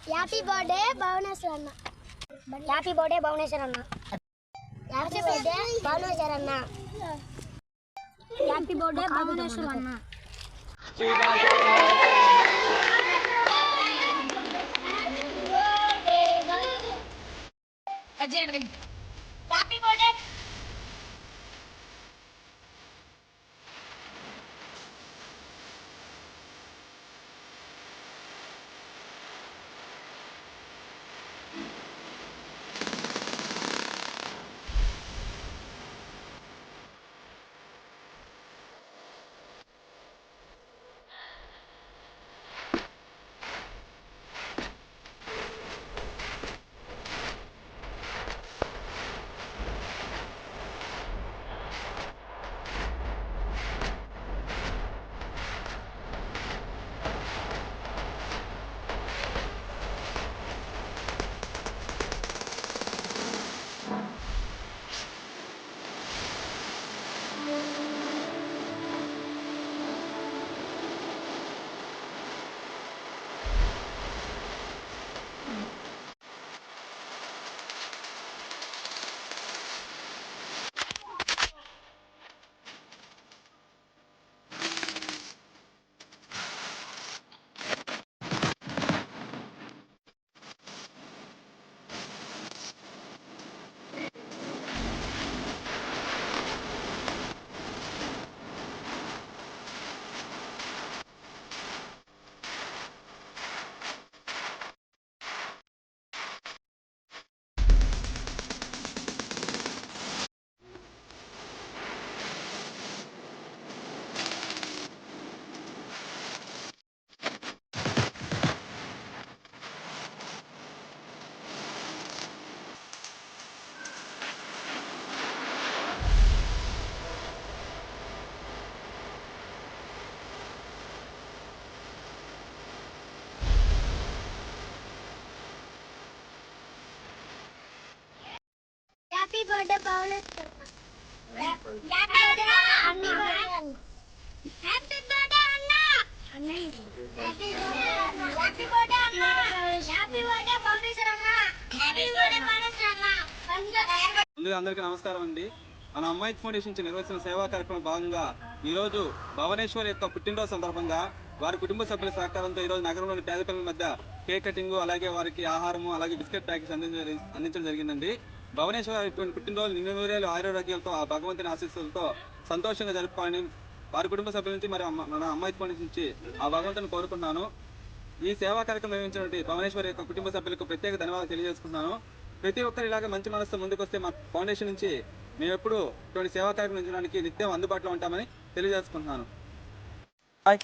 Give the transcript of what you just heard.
Happy birthday Bhuvaneshwar అన్న. Happy birthday Bhuvaneshwar అన్న. Happy birthday Bhuvaneshwar అన్న. హ్యాపీ బర్త్డే భువనేశ్వర్ అన్న. Happy birthday. Happy birthday Bhuvaneshwar. Happy birthday అన్న. హ్యాపీ బర్త్డే అన్న. హ్యాపీ బర్త్డే అన్న. హ్యాపీ బర్త్డే భువనేశ్వర్ అన్న. హ్యాపీ బర్త్డే భువనేశ్వర్ అన్న. ముందుగా అందరికీ నమస్కారం అండి. మన అమ్మాయి ఫౌండేషన్ నుంచి నిర్వహిస్తున్న సేవా కార్యక్రమం భాగంగా ఈరోజు భువనేశ్వర్ యొక్క పుట్టినరోజు సందర్భంగా వారి కుటుంబ సభ్యుల సహకారంతో ఈరోజు నగరంలోని పేద పిల్లల మధ్య కేక్ కటింగ్, అలాగే వారికి ఆహారము, అలాగే బిస్కెట్ ప్యాకెట్స్ అందించడం జరిగిందండి. భువనేశ్వర్ పుట్టినరోజు నిన్నూరేళ్ళు ఆరోగ్యాలతో ఆ భగవంతుని ఆశీస్సులతో సంతోషంగా జరుపుకోవాలని వారి కుటుంబ సభ్యుల నుంచి మరి మన అమ్మాయి ఫౌండేషన్ నుంచి ఆ భగవంతుని కోరుకుంటున్నాను. ఈ సేవా కార్యక్రమం నిర్వహించినటువంటి భువనేశ్వర్ యొక్క కుటుంబ సభ్యులకు ప్రత్యేక ధన్యవాదాలు తెలియజేసుకుంటున్నాను. ప్రతి ఒక్కరు ఇలాగే మంచి మనసుతో ముందుకు వస్తే మా ఫౌండేషన్ నుంచి మేము ఎప్పుడు ఇటువంటి సేవా కార్యక్రమం నిర్వహించడానికి నిత్యం అందుబాటులో ఉంటామని తెలియజేసుకుంటున్నాను. బాయ్.